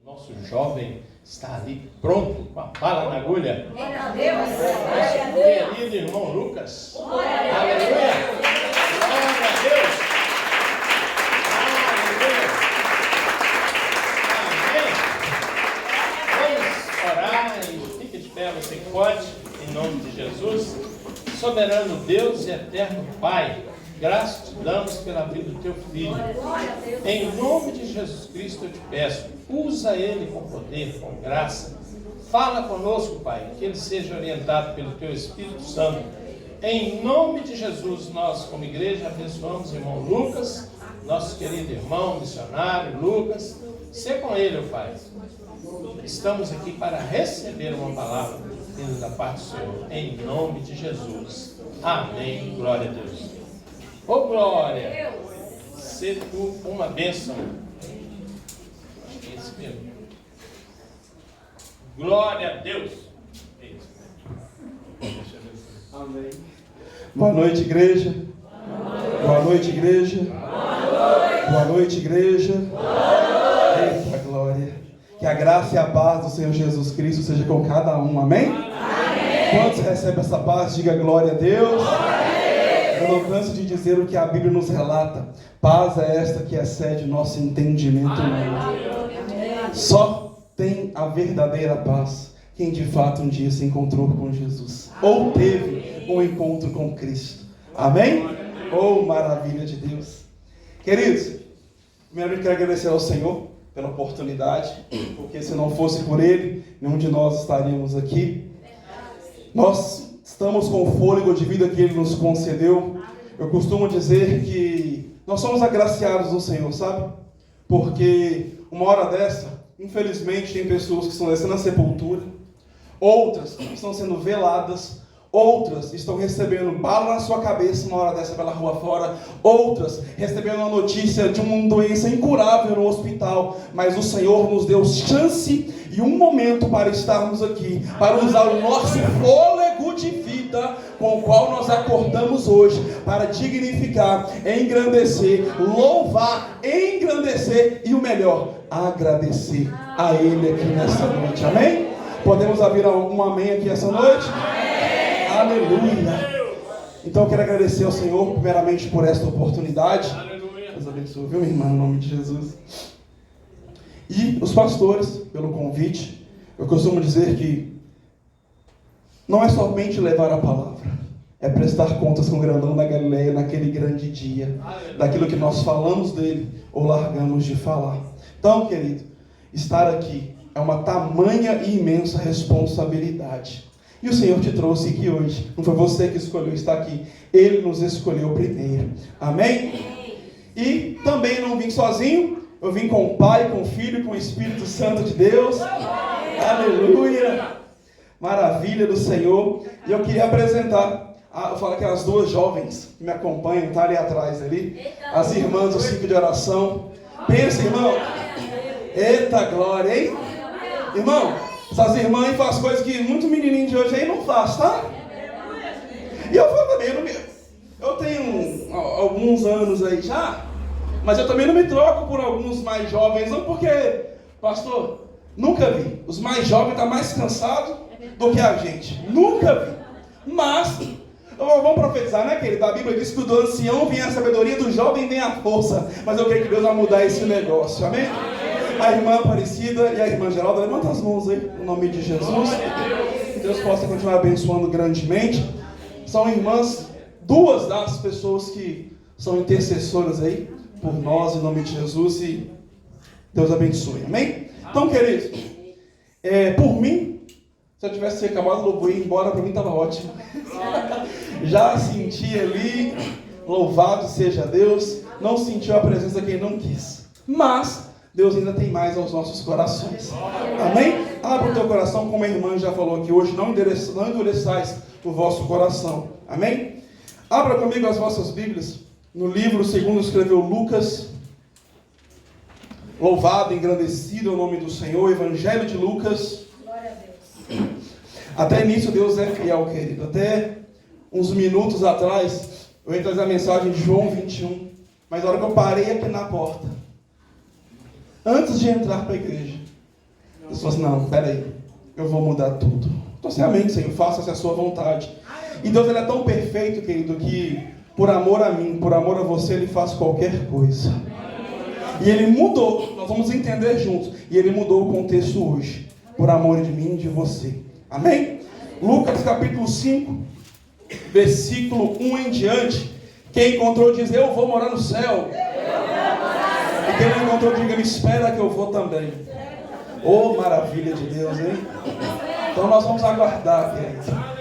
Nosso jovem está ali pronto, com a bala na agulha. Querido irmão Lucas. Aleluia. Glória a Deus. Aleluia. Amém. Vamos orar e fique de pé, você que pode, em nome de Jesus. Soberano Deus e eterno Pai, graças te damos pela vida do teu filho. Em nome de Jesus Cristo eu te peço, usa ele com poder, com graça. Fala conosco, Pai, que ele seja orientado pelo teu Espírito Santo. Em nome de Jesus, nós como igreja abençoamos o irmão Lucas, nosso querido irmão missionário Lucas. Sê com ele, Pai. Estamos aqui para receber uma palavra vindo da parte do Senhor, em nome de Jesus. Amém. Glória a Deus. Ô glória, ser tu uma bênção. Acho que é esse mesmo. Glória a Deus. Amém. Boa noite, igreja. Boa noite, igreja. Boa noite, igreja. Eita glória. Que a graça e a paz do Senhor Jesus Cristo seja com cada um. Amém? Quantos recebem essa paz? Diga glória a Deus. Eu não canso de dizer o que a Bíblia nos relata. Paz é esta que excede nosso entendimento humano. Só tem a verdadeira paz quem de fato um dia se encontrou com Jesus, ou teve um encontro com Cristo. Amém? Oh, maravilha de Deus. Queridos, primeiramente quero agradecer ao Senhor pela oportunidade, porque se não fosse por Ele, nenhum de nós estaríamos aqui. Nós estamos com o fôlego de vida que Ele nos concedeu. Eu costumo dizer que nós somos agraciados do Senhor, sabe? Porque uma hora dessa, infelizmente, tem pessoas que estão descendo à sepultura, outras estão sendo veladas, outras estão recebendo bala na sua cabeça uma hora dessa pela rua fora, outras recebendo a notícia de uma doença incurável no hospital, mas o Senhor nos deu chance e um momento para estarmos aqui, para usar o nosso fôlego de vida com o qual nós acordamos hoje, para dignificar, engrandecer, louvar, engrandecer e o melhor, agradecer a Ele aqui nessa noite. Amém? Podemos ouvir um amém aqui essa noite? Aleluia! Então eu quero agradecer ao Senhor primeiramente por esta oportunidade. Aleluia. Deus abençoe, viu, minha irmã, em nome de Jesus. E os pastores, pelo convite. Eu costumo dizer que não é somente levar a palavra, é prestar contas com o grandão da Galileia naquele grande dia, daquilo que nós falamos dele ou largamos de falar. Então, querido, estar aqui é uma tamanha e imensa responsabilidade. E o Senhor te trouxe aqui hoje. Não foi você que escolheu estar aqui. Ele nos escolheu primeiro. Amém? E também não vim sozinho. Eu vim com o Pai, com o Filho, com o Espírito Santo de Deus. Aleluia! Maravilha do Senhor. E eu queria apresentar, eu falo que as duas jovens que me acompanham, tá ali atrás ali. As irmãs do ciclo de oração. Pensa, irmão. Eita glória, hein? Irmão, essas irmãs fazem coisas que muito menininho de hoje aí não faz, tá? E eu falo também, eu tenho alguns anos aí já, mas eu também não me troco por alguns mais jovens, não, porque, pastor, nunca vi. Os mais jovens estão mais cansados do que a gente. Nunca vi. Mas, vamos profetizar, né, querido? A Bíblia diz que do ancião vem a sabedoria, do jovem vem a força. Mas eu creio que Deus vai mudar esse negócio, amém? A irmã Aparecida e a irmã Geralda, levanta as mãos aí, no nome de Jesus. Que Deus possa continuar abençoando grandemente. São irmãs, duas das pessoas que são intercessoras aí por nós, em nome de Jesus, e Deus abençoe, amém? Então, queridos, por mim, se eu tivesse acabado o louvor e ir embora, para mim estava ótimo. Já senti ali, louvado seja Deus, não sentiu a presença de quem não quis, mas Deus ainda tem mais aos nossos corações. Amém? Abra o teu coração, como a irmã já falou aqui hoje, não endureçais o vosso coração. Amém? Abra comigo as vossas Bíblias, no livro segundo escreveu Lucas. Louvado, engrandecido é o nome do Senhor, Evangelho de Lucas. Glória a Deus. Até nisso Deus é fiel, querido. Até uns minutos atrás, eu ia trazer a mensagem de João 21. Mas na hora que eu parei aqui na porta, antes de entrar para a igreja, Deus falou assim, não, peraí, eu vou mudar tudo. Então assim, amém, Senhor, faça-se a sua vontade. E Deus, Ele é tão perfeito, querido, que por amor a mim, por amor a você, Ele faz qualquer coisa. E Ele mudou, nós vamos entender juntos, e Ele mudou o contexto hoje, por amor de mim e de você. Amém? Lucas capítulo 5, versículo 1 em diante. Quem encontrou diz, eu vou morar no céu. E quem não encontrou, diga, me espera que eu vou também. Oh, maravilha de Deus, hein? Então nós vamos aguardar, querido.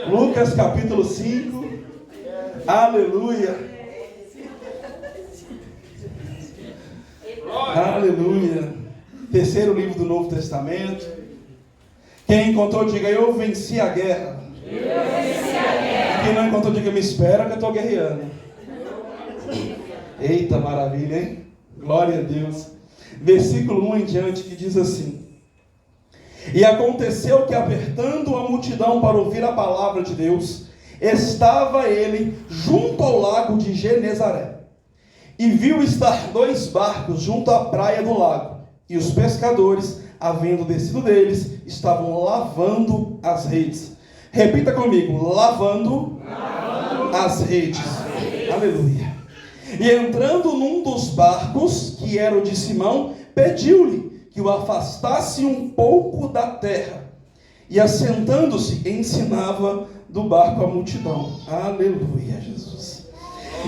Lucas capítulo 5. Aleluia. Aleluia. Terceiro livro do Novo Testamento. Quem encontrou, diga, eu venci a guerra. E quem não encontrou, diga, me espera que eu estou guerreando. Eita, maravilha, hein? Glória a Deus. Versículo 1 em diante, que diz assim: E aconteceu que, apertando a multidão para ouvir a palavra de Deus, estava ele junto ao lago de Genezaré. E viu estar 2 barcos junto à praia do lago. E os pescadores, havendo descido deles, estavam lavando as redes. Repita comigo, lavando as redes. Aleluia. E entrando num dos barcos, que era o de Simão, pediu-lhe que o afastasse um pouco da terra. E assentando-se, ensinava do barco a multidão. Aleluia, Jesus.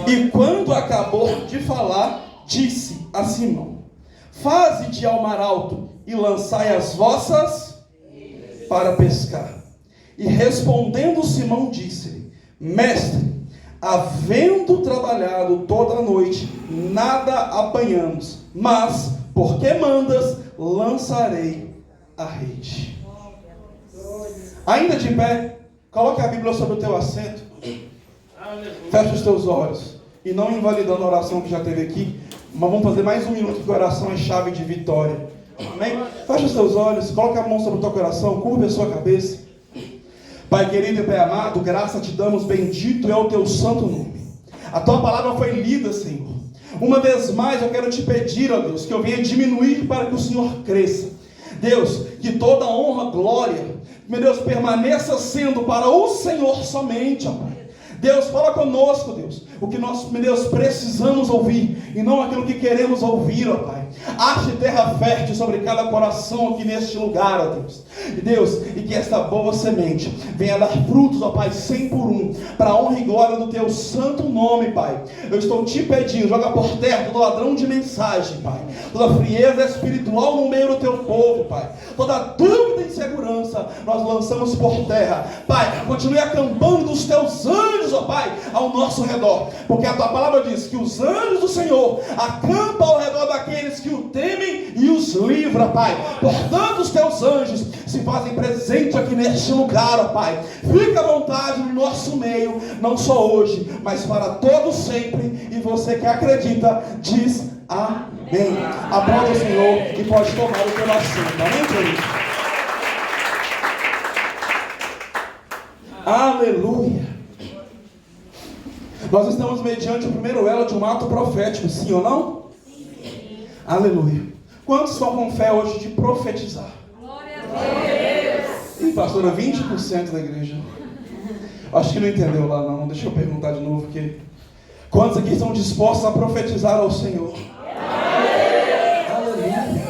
E quando acabou de falar, disse a Simão: Faze-te ao mar alto e lançai as vossas para pescar. E respondendo Simão, disse-lhe: Mestre, havendo trabalhado toda a noite, nada apanhamos, mas, porque mandas, lançarei a rede. Ainda de pé, coloque a Bíblia sobre o teu assento. Feche os teus olhos. E não invalidando a oração que já teve aqui, mas vamos fazer mais um minuto, que a oração é chave de vitória. Amém? Feche os teus olhos, coloque a mão sobre o teu coração, curva a sua cabeça. Pai querido e Pai amado, graça te damos, bendito é o teu santo nome. A tua palavra foi lida, Senhor. Uma vez mais eu quero te pedir, ó Deus, que eu venha diminuir para que o Senhor cresça. Deus, que toda honra, glória, meu Deus, permaneça sendo para o Senhor somente, ó Pai. Deus, fala conosco, Deus, o que nós, meu Deus, precisamos ouvir, e não aquilo que queremos ouvir, ó Pai. Ache terra fértil sobre cada coração aqui neste lugar, ó Deus. E Deus, e que esta boa semente venha dar frutos, ó Pai, 100 por 1, para a honra e glória do teu santo nome, Pai. Eu estou te pedindo, joga por terra todo ladrão de mensagem, Pai. Toda frieza espiritual no meio do teu povo, Pai. Toda dúvida e insegurança, nós lançamos por terra. Pai, continue acampando dos teus anjos, ó Pai, ao nosso redor. Porque a tua palavra diz que os anjos do Senhor acampam ao redor daqueles que o temem e os livra, Pai. Portanto, os teus anjos se fazem presente aqui neste lugar, ó Pai. Fica à vontade no nosso meio, não só hoje, mas para todos sempre. E você que acredita, diz amém. Aplauda o Senhor e pode tomar o teu assento. Amém, querido? Aleluia. Nós estamos mediante o primeiro elo de um ato profético, sim ou não? Sim. Aleluia. Quantos estão com fé hoje de profetizar? Glória a Deus. Ih, pastora, 20% da igreja. Acho que não entendeu lá não. Deixa eu perguntar de novo aqui. Quantos aqui estão dispostos a profetizar ao Senhor? Aleluia.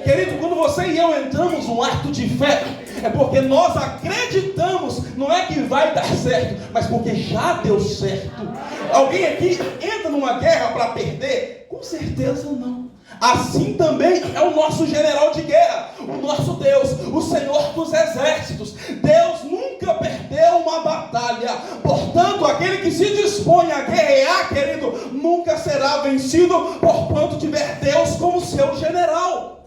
Querido, quando você e eu entramos num ato de fé, é porque nós acreditamos, não é que vai dar certo, mas porque já deu certo. Alguém aqui entra numa guerra para perder? Com certeza não. Assim também é o nosso general de guerra, o nosso Deus, o Senhor dos exércitos. Deus nunca perdeu uma batalha. Portanto, aquele que se dispõe a guerrear, querido, nunca será vencido, porquanto tiver Deus como seu general.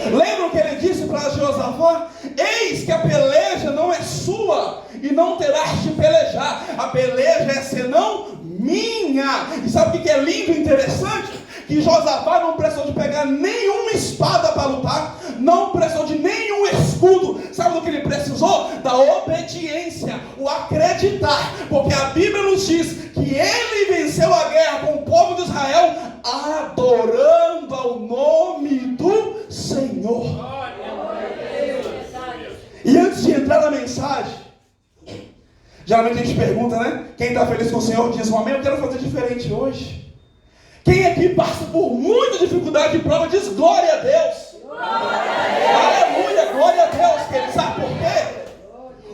Lembra o que ele disse para Josafá? Eis que a peleja não é sua, e não terás de pelejar. A peleja é senão minha. E sabe o que é lindo e interessante? Que Josafá não precisou de pegar nenhuma espada para lutar, não precisou de nenhum escudo. Sabe do que ele precisou? Da obediência, o acreditar. Porque a Bíblia nos diz que ele venceu a guerra com o povo de Israel adorando ao nome do Senhor. Geralmente a gente pergunta, né? Quem está feliz com o Senhor diz um amém. Eu quero fazer diferente hoje. Quem aqui passa por muita dificuldade e prova diz glória a Deus. Aleluia, glória a Deus, querido. Sabe por quê?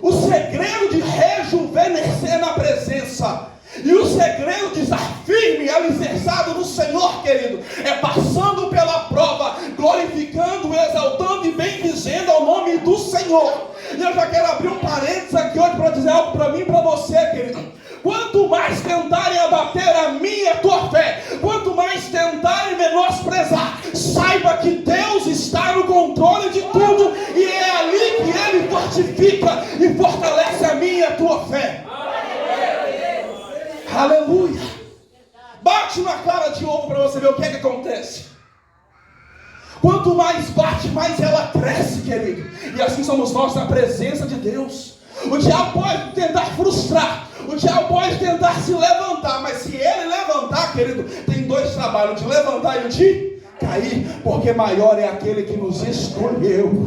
O segredo de rejuvenescer na presença e o segredo de estar firme e alicerçado no Senhor, querido, é passando pela prova, glorificando, exaltando e bendizendo ao nome do Senhor. E eu já quero abrir um parênteses aqui hoje para dizer algo para mim e para você, querido. Quanto mais tentarem abater a minha e a tua fé, quanto mais tentarem menosprezar, saiba que Deus está no controle de tudo, e é ali que Ele fortifica e fortalece a minha e a tua fé. Aleluia! Bate na clara de ovo para você ver o que é que acontece. Quanto mais bate, mais ela cresce, querido. E assim somos nós na presença de Deus. O diabo pode tentar frustrar, o diabo pode tentar se levantar, mas se ele levantar, querido, tem dois trabalhos, de levantar e o de cair, porque maior é aquele que nos escolheu.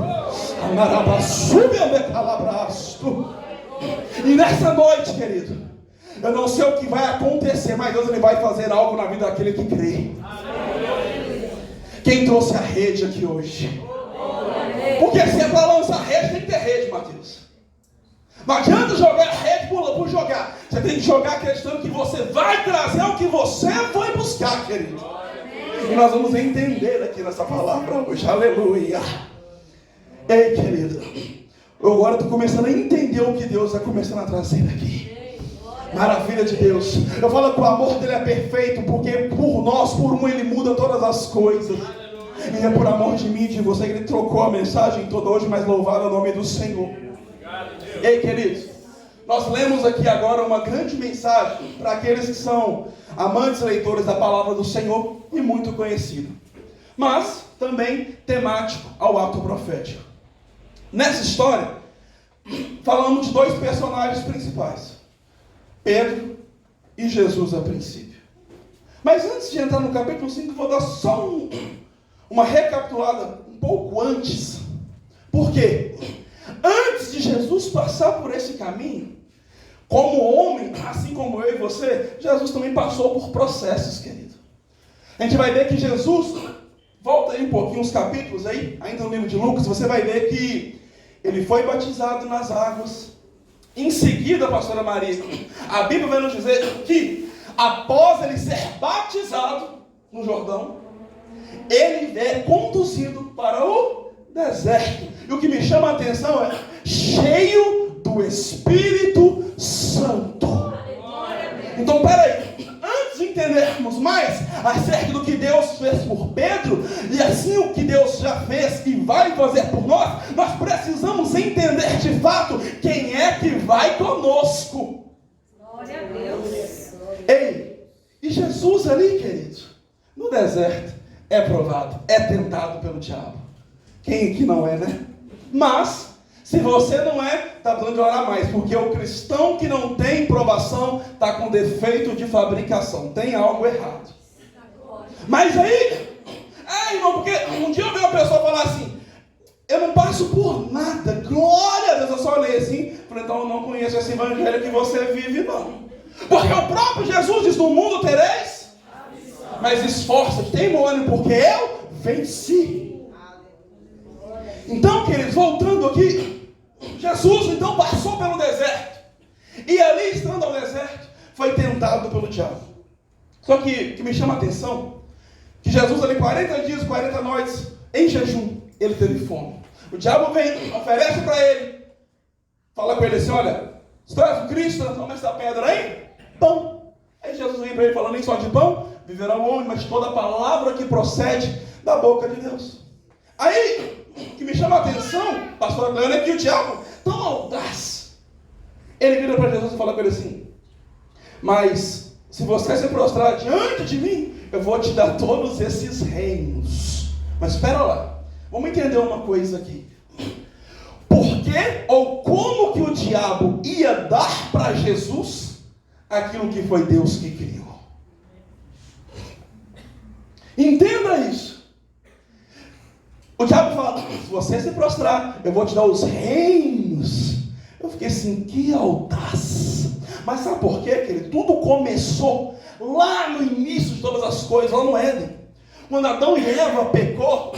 E nessa noite, querido, eu não sei o que vai acontecer, mas Deus ele vai fazer algo na vida daquele que crê. Quem trouxe a rede aqui hoje? Porque se é para lançar rede, tem que ter rede, Mateus. Não adianta jogar a rede por jogar. Você tem que jogar acreditando que você vai trazer o que você foi buscar, querido. E nós vamos entender aqui nessa palavra hoje. Aleluia. Ei, querido, eu agora estou começando a entender o que Deus está começando a trazer aqui. Maravilha de Deus. Eu falo que o amor dele é perfeito, porque por nós, por um, ele muda todas as coisas. E é por amor de mim e de você que ele trocou a mensagem toda hoje, mas louvado é o nome do Senhor. Ei, queridos, nós lemos aqui agora uma grande mensagem para aqueles que são amantes leitores da palavra do Senhor e muito conhecido, mas também temático ao ato profético. Nessa história, falamos de dois personagens principais, Pedro e Jesus a princípio. Mas antes de entrar no capítulo 5, vou dar só uma recapitulada um pouco antes. Por quê? Antes de Jesus passar por esse caminho, como homem, assim como eu e você, Jesus também passou por processos, querido. A gente vai ver que Jesus, volta aí um pouquinho os capítulos aí, ainda no livro de Lucas, você vai ver que ele foi batizado nas águas. Em seguida, pastora Maria, a Bíblia vai nos dizer que após ele ser batizado no Jordão, ele é conduzido para o deserto. E o que me chama a atenção é cheio do Espírito Santo. Então, peraí, antes de entendermos mais acerca do que Deus fez por Pedro, e assim o que Deus já fez e vai fazer por nós, nós precisamos entender de fato quem é que vai conosco. Glória a Deus. Ei, e Jesus ali, querido, no deserto, é provado, é tentado pelo diabo. Quem aqui não é, né? Mas, se você não é, está precisando de orar mais, porque o cristão que não tem provação está com defeito de fabricação, tem algo errado. Mas aí, irmão, porque um dia eu vi uma pessoa falar assim, eu não passo por nada, glória a Deus, eu só olhei assim, falei, então eu não conheço esse evangelho que você vive, não. Porque o próprio Jesus diz, no mundo tereis, mas esforça-te, tem ânimo, porque eu venci. Então, queridos, voltando aqui, Jesus então passou pelo deserto, e ali, estando ao deserto, foi tentado pelo diabo. Só que o que me chama a atenção, que Jesus ali 40 dias, 40 noites, em jejum, ele teve fome. O diabo vem, oferece para ele, fala com ele assim, olha, se tu és o Cristo, toma essa pedra aí, pão. Aí Jesus vem para ele falando, nem só de pão viverá o homem, mas de toda a palavra que procede da boca de Deus. Aí, o que me chama a atenção, pastor Cleone, é que o diabo, tão audaz, ele vira para Jesus e fala com ele assim, mas se você se prostrar diante de mim, eu vou te dar todos esses reinos. Mas espera lá, vamos entender uma coisa aqui. Por que ou como que o diabo ia dar para Jesus aquilo que foi Deus que criou? Entenda isso. O diabo fala, se você se prostrar, eu vou te dar os reinos. Eu fiquei assim, que audaz. paz. Mas sabe por quê, querido? Tudo começou lá no início de todas as coisas, lá no Éden. Quando Adão e Eva pecou,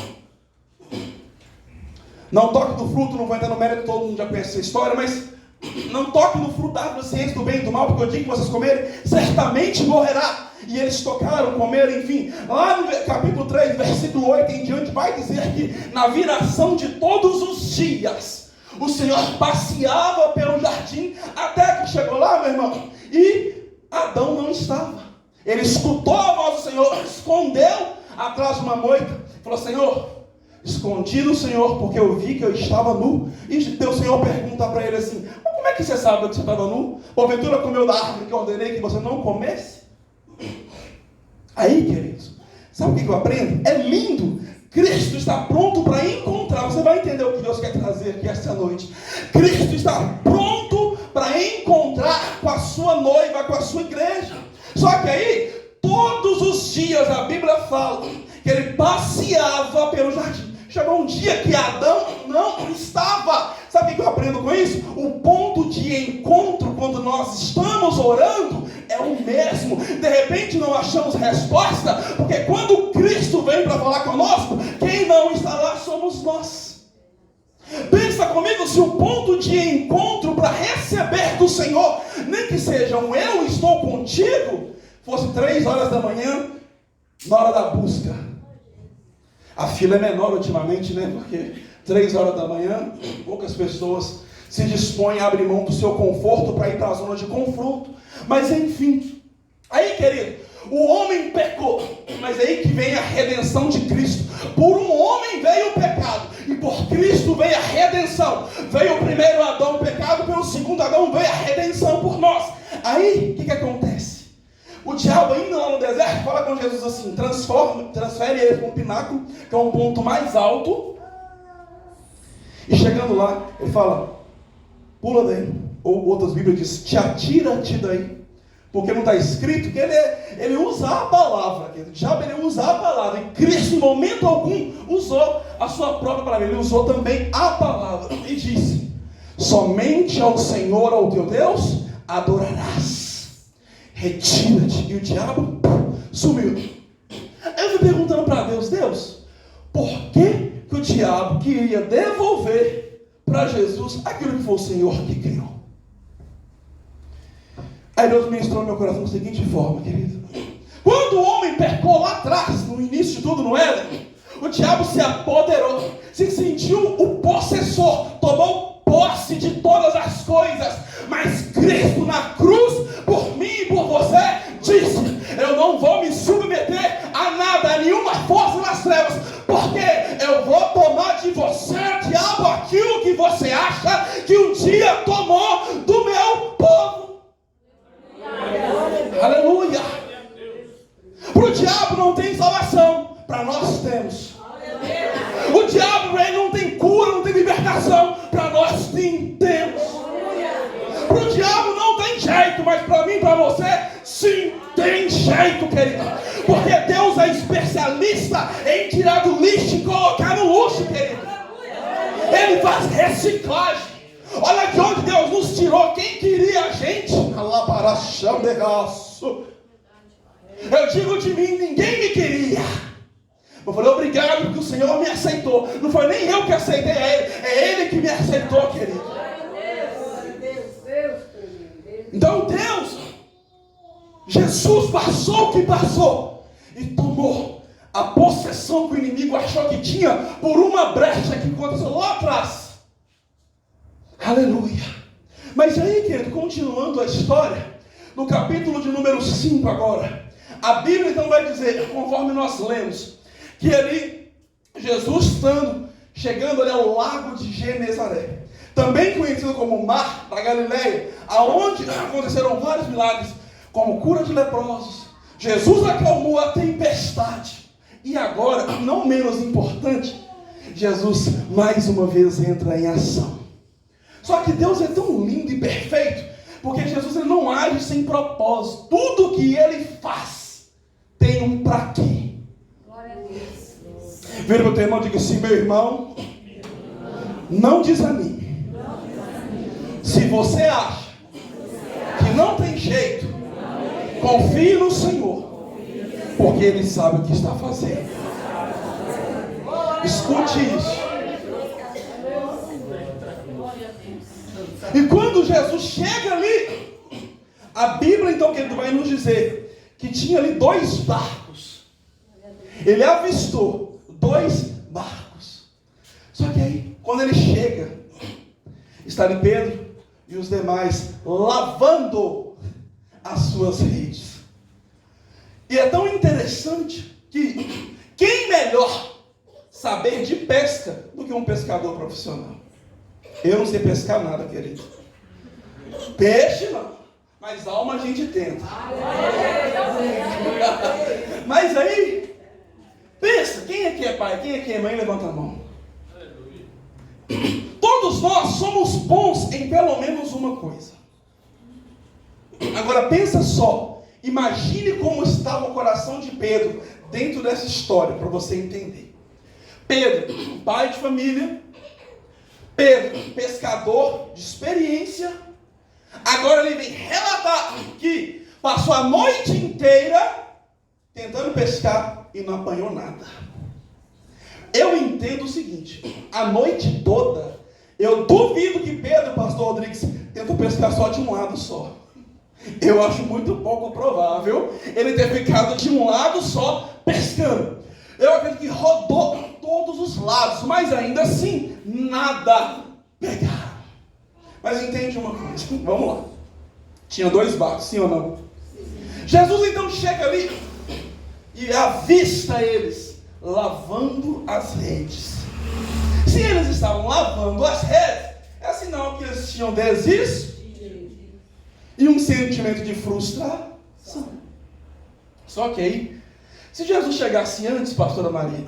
não toque no fruto, não vou entrar no mérito, todo mundo já conhece essa história, mas não toque no fruto da árvore da ciência do bem e do mal, porque o dia que vocês comerem, certamente morrerá. E eles tocaram, comeram, enfim. Lá no capítulo 3, versículo 8 em diante, vai dizer que na viração de todos os dias, o Senhor passeava pelo jardim, até que chegou lá, meu irmão, e Adão não estava. Ele escutou a voz do Senhor, escondeu atrás de uma moita, falou: Senhor, escondi no Senhor, porque eu vi que eu estava nu. E o Senhor pergunta para ele assim: como é que você sabe que você estava nu? Porventura comeu da árvore que eu ordenei que você não comesse? Aí, queridos, sabe o que eu aprendo? É lindo. Cristo está pronto para encontrar. Você vai entender o que Deus quer trazer aqui esta noite. Cristo está pronto para encontrar com a sua noiva, com a sua igreja. Só que aí, todos os dias a Bíblia fala que ele passeava pelo jardim. Chegou um dia que Adão não estava. Sabe o que eu aprendo com isso? O ponto de encontro quando nós estamos orando é o mesmo. De repente não achamos resposta, porque quando Cristo vem para falar conosco, quem não está lá somos nós. Pensa comigo, se o ponto de encontro para receber do Senhor, nem que seja um eu estou contigo, fosse 3 horas da manhã, na hora da busca. A fila é menor ultimamente, né? Porque 3 horas da manhã, poucas pessoas se dispõem a abrir mão do seu conforto para ir para a zona de confronto. Mas enfim, aí, querido, o homem pecou, mas é aí que vem a redenção de Cristo. Por um homem veio o pecado, e por Cristo veio a redenção. Veio o primeiro Adão o pecado, pelo segundo Adão veio a redenção por nós. Aí, o que acontece? O diabo, ainda lá no deserto, fala com Jesus assim: transfere ele para um pináculo, que é um ponto mais alto. E chegando lá, ele fala: pula daí. Ou outras Bíblias dizem: te atira-te daí. Porque não está escrito que ele usa a palavra. O diabo, ele usa a palavra. E Cristo, em momento algum, usou a sua própria palavra. Ele usou também a palavra. E disse: somente ao Senhor, ao teu Deus, adorarás. Retira-te. E o diabo sumiu. Eu fui perguntando para Deus: Deus, por que o diabo queria devolver para Jesus aquilo que foi o Senhor que criou? Aí Deus ministrou no meu coração da seguinte forma, querido: quando o homem pecou lá atrás, no início de tudo, no Éden, o diabo se apoderou, se sentiu o possessor, tomou posse de todas as coisas. Mas Cristo na cruz, por mim e por você, disse: eu não vou me submeter a nada, a nenhuma força nas trevas, porque eu vou tomar de você, diabo, aquilo que você acha que um dia tomou do meu povo. Aleluia! Para o diabo não tem salvação, para nós temos. O diabo, ele não tem cura, não tem libertação, para nós temos. Para o diabo não tem jeito, mas para mim e para você, sim, tem jeito, querido. Porque Deus é especialista em tirar do lixo e colocar no luxo, querido. Ele faz reciclagem. Olha de onde Deus nos tirou. Quem queria a gente? Eu digo de mim, ninguém me queria. Eu falei: obrigado porque o Senhor me aceitou. Não foi nem eu que aceitei é Ele que me aceitou, querido. Então Deus, Jesus passou o que passou e tomou a possessão que o inimigo achou que tinha por uma brecha que aconteceu lá atrás. Aleluia. Mas aí, querido, continuando a história, no capítulo de número 5 agora, a Bíblia então vai dizer, conforme nós lemos, que ali, Jesus chegando ali ao lago de Genezaré, também conhecido como Mar da Galileia, aonde aconteceram vários milagres, como cura de leprosos. Jesus acalmou a tempestade. E agora, não menos importante, Jesus mais uma vez entra em ação. Só que Deus é tão lindo e perfeito, porque Jesus, ele não age sem propósito. Tudo que ele faz tem um para quê. Glória a Deus. Vira para o teu irmão e diga assim: meu irmão, não desanime. Se você acha jeito. Confie no Senhor, porque Ele sabe o que está fazendo. Escute isso. E quando Jesus chega ali, a Bíblia então, querido, vai nos dizer que tinha ali 2 barcos. Ele avistou 2 barcos. Só que aí, quando ele chega, está ali Pedro e os demais lavando as suas redes. E é tão interessante que quem melhor saber de pesca do que um pescador profissional? Eu não sei pescar nada, querido. Peixe não, mas alma a gente tenta. Mas aí, pensa, quem aqui é pai, quem aqui é mãe, levanta a mão. Todos nós somos bons em pelo menos uma coisa. Agora pensa só, imagine como estava o coração de Pedro dentro dessa história, para você entender. Pedro, pai de família. Pedro, pescador de experiência. Agora ele vem relatar que passou a noite inteira tentando pescar e não apanhou nada. Eu entendo o seguinte: a noite toda, eu duvido que Pedro, pastor Rodrigues, tentou pescar só de um lado só. Eu acho muito pouco provável ele ter ficado de um lado só pescando. Eu acredito que rodou todos os lados, mas ainda assim, nada pegaram. Mas entende uma coisa, vamos lá. Tinha 2 barcos, sim ou não? Jesus então chega ali e avista eles lavando as redes. Se eles estavam lavando as redes, é sinal que eles tinham desistir e um sentimento de frustração. Só que aí, se Jesus chegasse antes, pastora Maria,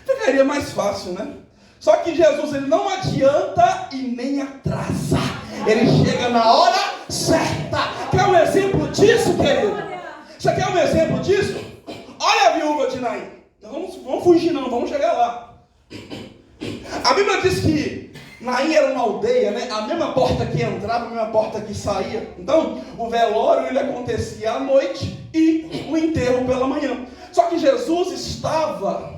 ficaria mais fácil, né? Só que Jesus, ele não adianta e nem atrasa. Ele chega na hora certa. Quer um exemplo disso, querido? Você quer um exemplo disso? Olha a viúva de Naim. Vamos fugir não, vamos chegar lá. A Bíblia diz que Naim era uma aldeia, né? A mesma porta que entrava, a mesma porta que saía. Então, o velório ele acontecia à noite e o enterro pela manhã. Só que Jesus estava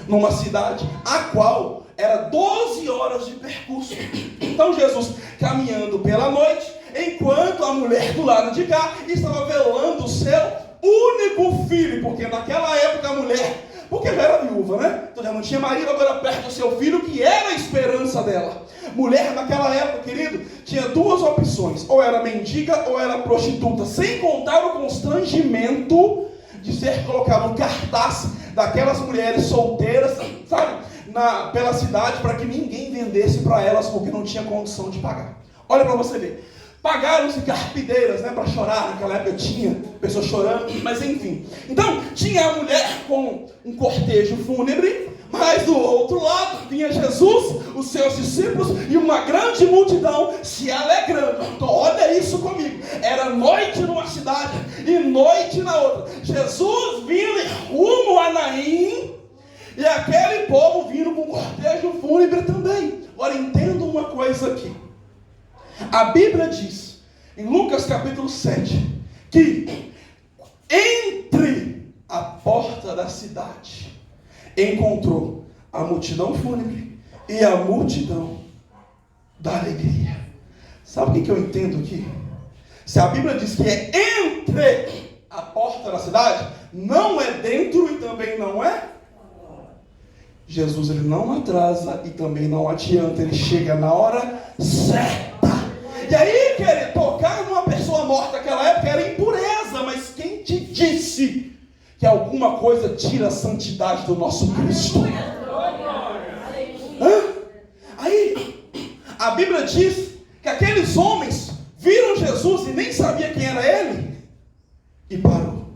numa cidade a qual era 12 horas de percurso. Então Jesus caminhando pela noite, enquanto a mulher do lado de cá estava velando o seu único filho, porque naquela época a mulher, porque já era viúva, né? Então já não tinha marido, agora perto do seu filho, que era a esperança dela. Mulher naquela época, querido, tinha 2 opções: ou era mendiga ou era prostituta, sem contar o constrangimento de ser colocado um cartaz daquelas mulheres solteiras, sabe, pela cidade, para que ninguém vendesse para elas, porque não tinha condição de pagar. Olha para você ver. Pagaram-se carpideiras, né, para chorar. Naquela época tinha pessoas chorando, mas enfim. Então, tinha a mulher com um cortejo fúnebre, mas do outro lado vinha Jesus, os seus discípulos e uma grande multidão se alegrando. Então, olha isso comigo. Era noite numa cidade e noite na outra. Jesus vindo rumo a Naim e aquele povo vindo com cortejo fúnebre também. Agora, entenda uma coisa aqui. A Bíblia diz, em Lucas capítulo 7, que entre a porta da cidade encontrou a multidão fúnebre e a multidão da alegria. Sabe o que eu entendo aqui? Se a Bíblia diz que é entre a porta da cidade, não é dentro e também não é. Jesus, ele não atrasa e também não adianta, ele chega na hora certa. E aí, querer tocar numa pessoa morta naquela época era impureza, mas quem te disse que alguma coisa tira a santidade do nosso Cristo? Aí, a Bíblia diz que aqueles homens viram Jesus e nem sabia quem era ele e parou.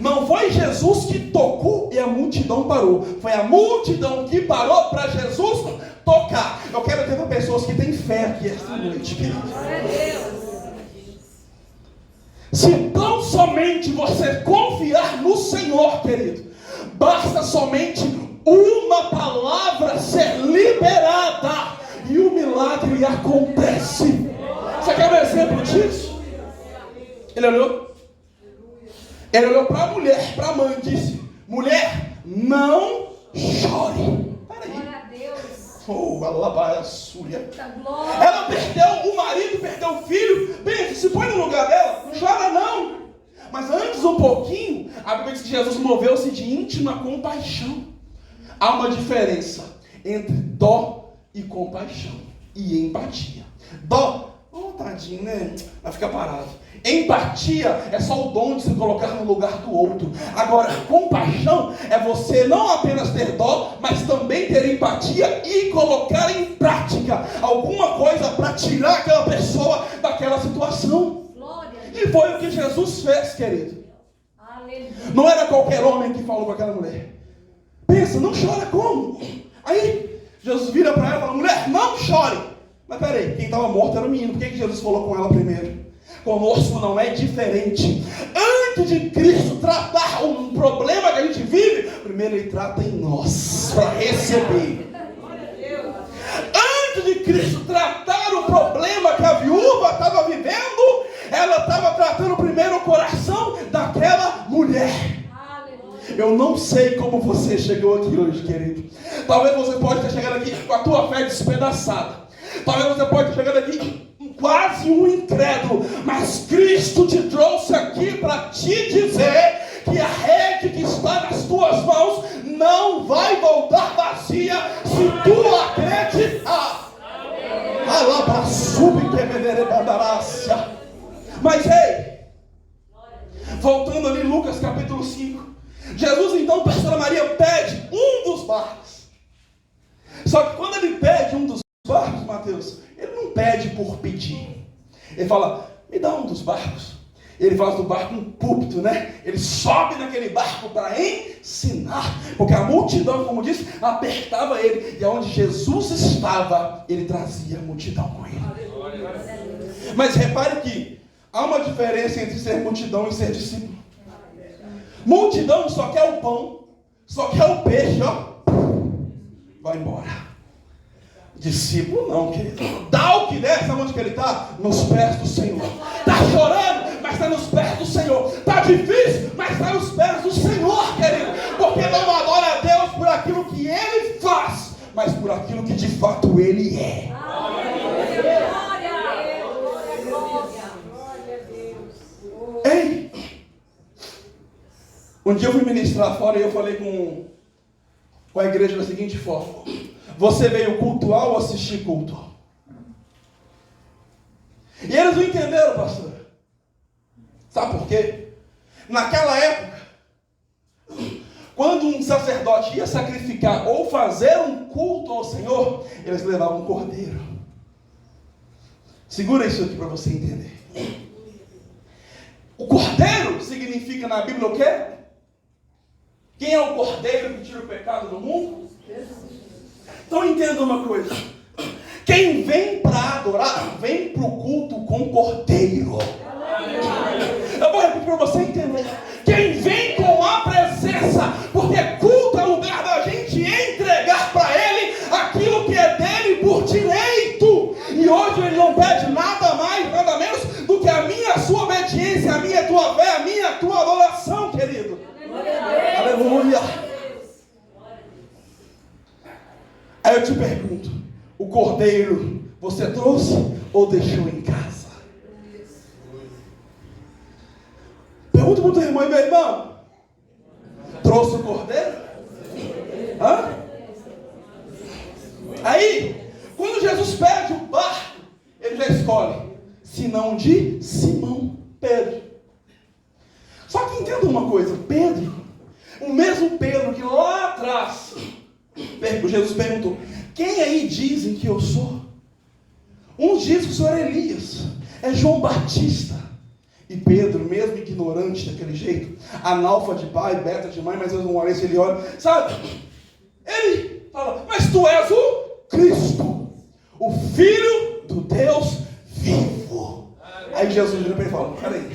Não foi Jesus que tocou e a multidão parou. Foi a multidão que parou para Jesus tocar. Eu quero ter para pessoas que têm fé aqui esta noite, querido. Se tão somente você confiar no Senhor, querido, basta somente uma palavra ser liberada e o milagre acontece. Você quer um exemplo disso? Ele olhou. Ele olhou para a mulher, para a mãe e disse: mulher, não chore. Peraí. Oh, alabaia súria. Ela perdeu o marido, perdeu o filho. Bem, se põe no lugar dela, não chora não. Mas antes um pouquinho, a Bíblia diz que Jesus moveu-se de íntima compaixão. Há uma diferença entre dó e compaixão e empatia. Dó, oh tadinho, né? Vai ficar parado. Empatia é só o dom de se colocar no lugar do outro. Agora, compaixão é você não apenas ter dó, mas também ter empatia e colocar em prática alguma coisa para tirar aquela pessoa daquela situação. E foi o que Jesus fez, querido. Não era qualquer homem que falou com aquela mulher. Pensa, não chora como? Aí, Jesus vira para ela e fala: mulher, não chore. Mas peraí, quem estava morto era o menino. Por que Jesus falou com ela primeiro? Conosco não é diferente. Antes de Cristo tratar um problema que a gente vive, primeiro Ele trata em nós, para receber. Antes de Cristo tratar o problema que a viúva estava vivendo, ela estava tratando primeiro o coração daquela mulher. Eu não sei como você chegou aqui hoje, querido. Talvez você pode ter chegado aqui com a tua fé despedaçada. Talvez você pode ter chegado aqui quase um incrédulo. Mas Cristo te trouxe aqui para te dizer que a rede que está nas tuas mãos não vai voltar vazia se tu acreditar. Mas ei, voltando ali em Lucas capítulo 5, Jesus então, pastora Maria, pede um dos barcos. Só que quando ele pede um dos barcos, Mateus, ele não pede por pedir. Ele fala: me dá um dos barcos. Ele faz do barco um púlpito, né? Ele sobe naquele barco para ensinar, porque a multidão, como disse, apertava ele. E onde Jesus estava, ele trazia a multidão com ele. Mas repare que há uma diferença entre ser multidão e ser discípulo. Multidão só quer o pão, só quer o peixe, ó, vai embora. Discípulo não, querido. Dá o que der, sabe onde que ele está? Nos pés do Senhor. Está chorando, mas está nos pés do Senhor. Está difícil, mas está nos pés do Senhor, querido. Porque não adora a Deus por aquilo que Ele faz, mas por aquilo que de fato Ele é. Ei! Um dia eu fui ministrar fora e eu falei com a igreja da seguinte forma: você veio cultuar ou assistir culto? E eles não entenderam, pastor. Sabe por quê? Naquela época, quando um sacerdote ia sacrificar ou fazer um culto ao Senhor, eles levavam um cordeiro. Segura isso aqui para você entender. O cordeiro significa na Bíblia o quê? Quem é o cordeiro que tira o pecado do mundo? Então entenda uma coisa: quem vem para adorar, vem para o culto com cordeiro. Eu vou repetir para você entender. Quem vem com a presença, porque culto é o lugar da gente entregar para Ele aquilo que é dele por direito. E hoje Ele não pede nada mais, nada menos do que a minha, a sua obediência, a minha, a tua fé, a minha, a tua adoração, querido. Aleluia. Aí eu te pergunto: o cordeiro você trouxe ou deixou em casa? Pergunta para o teu irmão: meu irmão, trouxe o cordeiro? Hã? Aí, quando Jesus pede o barco, ele já escolhe: senão de Simão Pedro. Só que entenda uma coisa: Pedro, o mesmo Pedro que lá atrás, Jesus perguntou: quem aí dizem que eu sou? Uns dizem que o senhor é Elias, é João Batista. E Pedro, mesmo ignorante daquele jeito, analfa de pai, beta de mãe, mas uma vez ele olha, sabe? Ele fala: mas tu és o Cristo, o Filho do Deus vivo. Aí Jesus vira para ele e fala: peraí,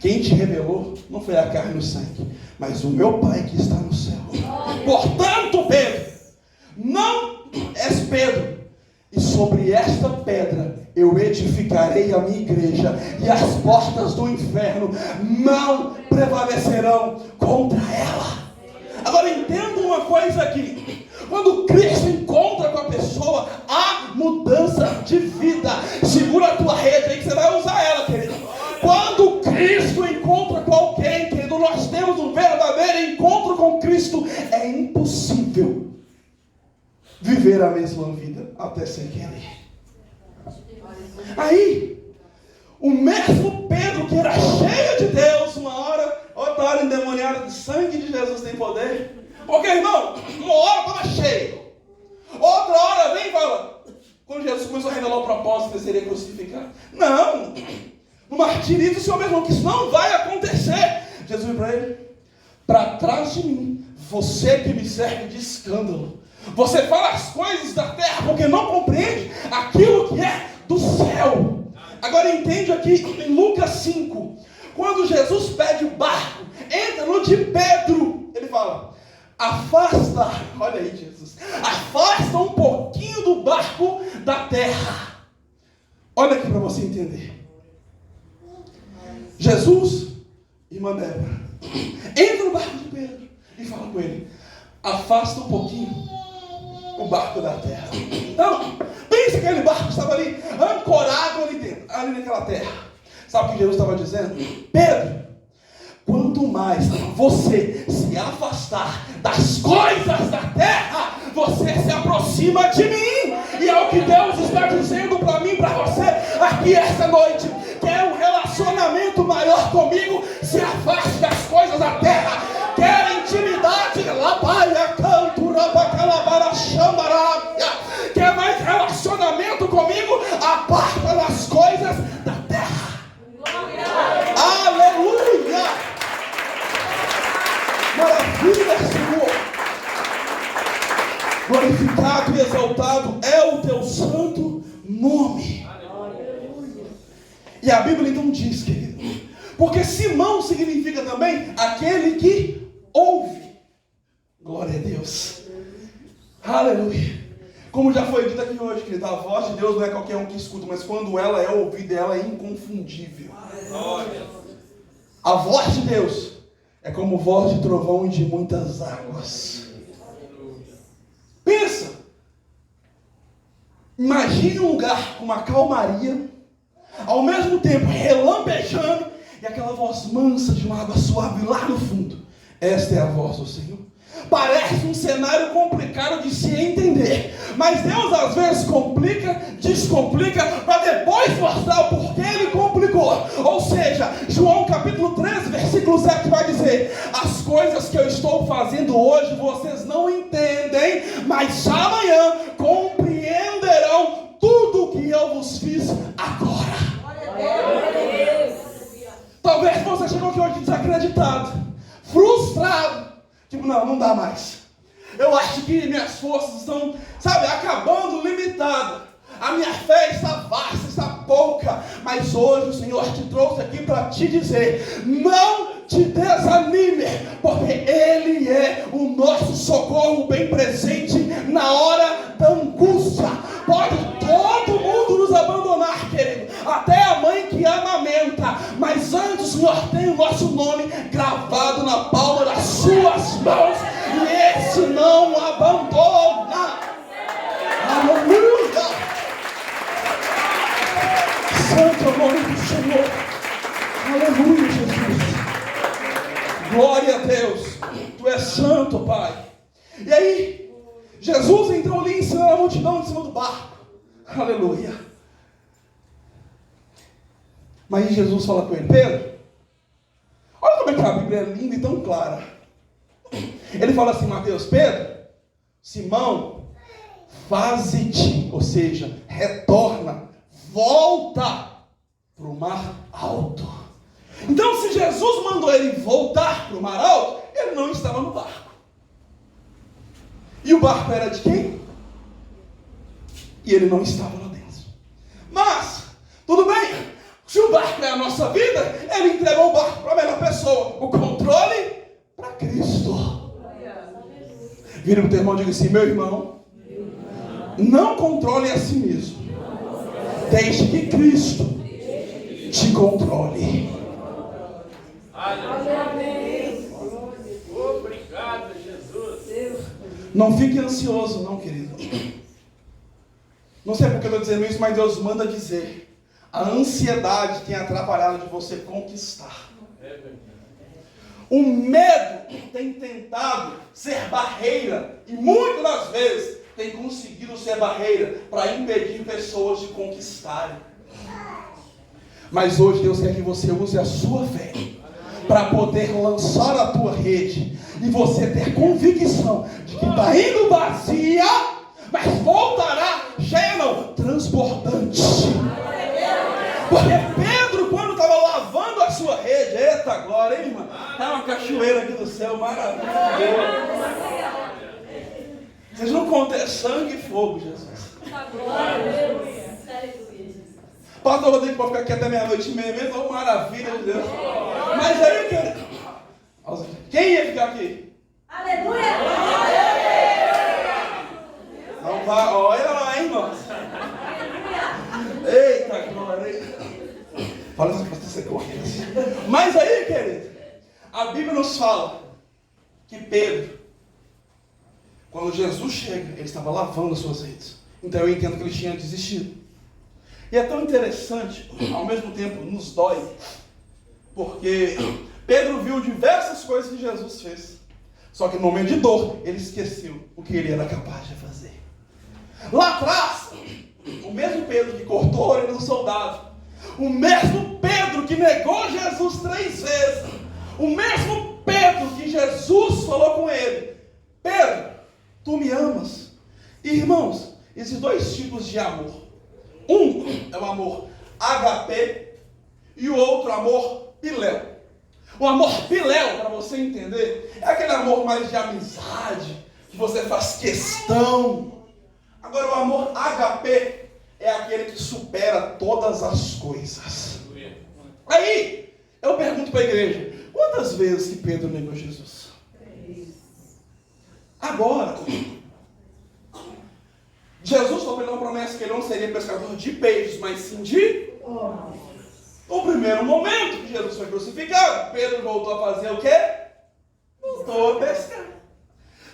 quem te revelou não foi a carne e o sangue, mas o meu Pai que está no céu. Portanto, Pedro, não és Pedro, e sobre esta pedra eu edificarei a minha igreja, e as portas do inferno não prevalecerão contra ela. Agora entenda uma coisa aqui. Quando Cristo encontra com a pessoa, há mudança de vida. Segura a tua rede aí que você vai usar ela, querido. Quando Cristo encontra com alguém, querido, nós temos um verdadeiro encontro com Cristo. É impossível viver a mesma vida até sem querer. Aí, o mesmo Pedro, que era cheio de Deus, outra hora endemoniado, de sangue de Jesus tem poder. Porque, irmão, uma hora estava cheio, outra hora vem e fala, quando Jesus começou a revelar o propósito que seria crucificado. Não, no martirízio o Senhor mesmo, que isso não vai acontecer. Jesus veio para ele, para trás de mim, você que me serve de escândalo. Você fala as coisas da terra porque não compreende aquilo que é do céu. Agora entende aqui em Lucas 5, quando Jesus pede o barco, entra no de Pedro, ele fala, afasta, olha aí Jesus, afasta um pouquinho do barco da terra. Olha aqui para você entender. Jesus, irmã Débora, entra no barco de Pedro e fala com ele, afasta um pouquinho o barco da terra. Então, pensa que aquele barco estava ali, ancorado ali dentro, ali naquela terra. Sabe o que Jesus estava dizendo? Pedro, quanto mais você se afastar das coisas da terra, você se aproxima de mim. E é o que Deus está dizendo para mim, para você, aqui esta noite. Quer um relacionamento maior comigo? Se afaste das coisas da terra. Quer intimidade? Labaia, canto, rabacalabara, xambarábia. Quer mais relacionamento comigo? Aparta das coisas da terra. Aleluia! Maravilha, Senhor! Glorificado e exaltado é o teu santo nome. E a Bíblia então diz, querido, porque Simão significa também aquele que ouve. Glória a Deus. Aleluia. Como já foi dito aqui hoje, querido, a voz de Deus não é qualquer um que escuta, mas quando ela é ouvida, ela é inconfundível. A voz de Deus é como voz de trovão e de muitas águas. Pensa. Imagine um lugar com uma calmaria, ao mesmo tempo relampejando, e aquela voz mansa de uma água suave lá no fundo. Esta é a voz do Senhor. Parece um cenário complicado de se entender, mas Deus às vezes complica, descomplica, para depois mostrar o porquê Ele complicou. Ou seja, João capítulo 13, versículo 7 vai dizer, as coisas que eu estou fazendo hoje vocês não entendem, mas amanhã compreenderão tudo o que eu vos fiz agora. Talvez você chegou aqui hoje desacreditado, frustrado, tipo, não dá mais. Eu acho que minhas forças estão, acabando, limitadas. A minha fé está vasta, está pouca. Mas hoje o Senhor te trouxe aqui para te dizer, não te desanime, porque Ele é o nosso socorro bem presente na hora da angústia. Pode todo mundo nos abandonar, querido, até a mãe que amamenta, mas antes o Senhor tem o nosso nome gravado na palma das suas mãos, e esse não abandona. Aleluia! Santo é o nome do Senhor. Aleluia, Jesus. Glória a Deus. Tu és santo, Pai. E aí, Jesus entrou ali ensinando a multidão em cima do barco. Aleluia. Mas Jesus fala com ele, Pedro, olha como é que a Bíblia é linda e tão clara. Ele fala assim, Mateus, Pedro, Simão, faze-te, ou seja, retorna, volta para o mar alto. Então, se Jesus mandou ele voltar para o mar alto, ele não estava no barco. E o barco era de quem? E ele não estava lá dentro. Mas, tudo bem, se o barco é a nossa vida, ele entregou o barco para a melhor pessoa. O controle para Cristo. Vira para o teu irmão e diga assim, meu irmão, não controle a si mesmo. Deixe que Cristo te controle. Amém. Obrigado, Jesus. Não fique ansioso, não, querido. Não sei porque eu estou dizendo isso, mas Deus manda dizer. A ansiedade tem atrapalhado de você conquistar. O medo tem tentado ser barreira, e muitas das vezes tem conseguido ser barreira para impedir pessoas de conquistarem. Mas hoje Deus quer que você use a sua fé para poder lançar a tua rede e você ter convicção de que está indo vazia, mas voltará cheia, não, transbordante. Porque Pedro, quando estava lavando a sua rede, eita glória, hein, irmão? Está uma cachoeira aqui do céu, maravilha. Vocês não contam, é sangue e fogo, Jesus. Pastor Rodrigo pode ficar aqui até meia-noite e meia mesmo, oh, maravilha de Deus. Mas aí, quem ia ficar aqui? Aleluia! Não vai, olha lá, hein, irmãos. Eita glória. Fala isso para você correr. Mas aí, querido, a Bíblia nos fala que Pedro, quando Jesus chega, ele estava lavando as suas redes. Então eu entendo que ele tinha desistido. E é tão interessante, ao mesmo tempo nos dói, porque Pedro viu diversas coisas que Jesus fez. Só que no momento de dor, ele esqueceu o que ele era capaz de fazer. Lá atrás, o mesmo Pedro que cortou a orelha do soldado, o mesmo Pedro que negou Jesus 3 vezes, o mesmo Pedro que Jesus falou com ele: Pedro, tu me amas? Irmãos, existem 2 tipos de amor. Um é o amor HP e o outro amor piléu. O amor piléu, para você entender, é aquele amor mais de amizade, que você faz questão. Agora o amor HP é aquele que supera todas as coisas. Aí, eu pergunto para a igreja, quantas vezes que Pedro negou Jesus? Agora, Jesus falou uma promessa que ele não seria pescador de peixes, mas sim de... No primeiro momento que Jesus foi crucificado, Pedro voltou a fazer o quê? Voltou a pescar.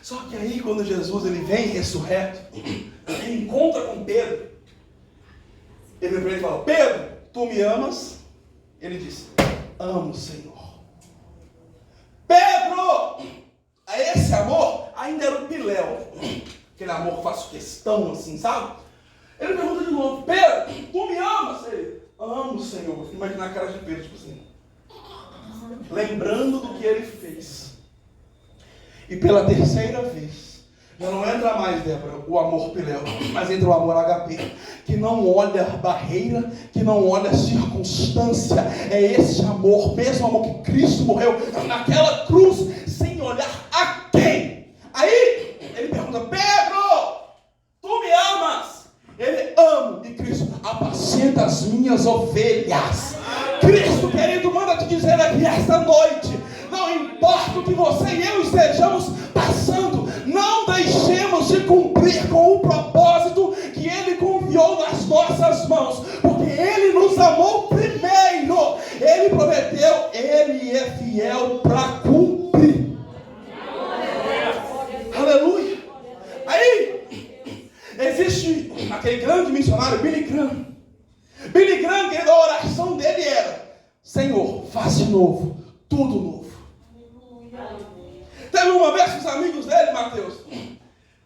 Só que aí, quando Jesus ele vem ressurreto, ele encontra com Pedro, ele fala: Pedro, tu me amas? Ele disse: amo, Senhor. Pedro, esse amor ainda era o piléu, aquele amor que faço questão, assim, sabe? Ele pergunta de novo: Pedro, tu me amas? Ele: amo, Senhor. Imagina a cara de Pedro, tipo assim, lembrando do que ele fez. E pela terceira vez, já não entra mais, Débora, o amor piléu, mas entra o amor HP, que não olha barreira, que não olha circunstância. É esse amor, mesmo amor que Cristo morreu naquela cruz, sem olhar a quem. Aí, ele pergunta: Pedro, tu me amas? Ele: amo. E Cristo: apacenta as minhas ovelhas. Cristo, querido, manda te dizer aqui esta noite: não importa o que você e eu estejamos passando, não deixemos de cumprir com o propósito que Ele confiou nas nossas mãos, porque Ele nos amou primeiro. Ele prometeu, Ele é fiel para cumprir. Aleluia. Aí, existe aquele grande missionário, Billy Graham. Billy Graham, a oração dele era: Senhor, faz de novo, tudo novo. Teve uma vez com os amigos dele, Mateus: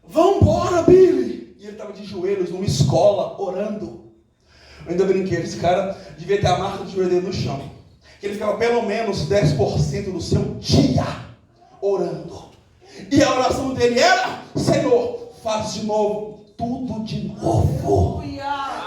vambora, Billy. E ele estava de joelhos numa escola, orando. Eu ainda brinquei, esse cara devia ter a marca do joelho dele no chão. Que ele ficava pelo menos 10% do seu dia orando. E a oração dele era: Senhor, faz de novo, tudo de novo.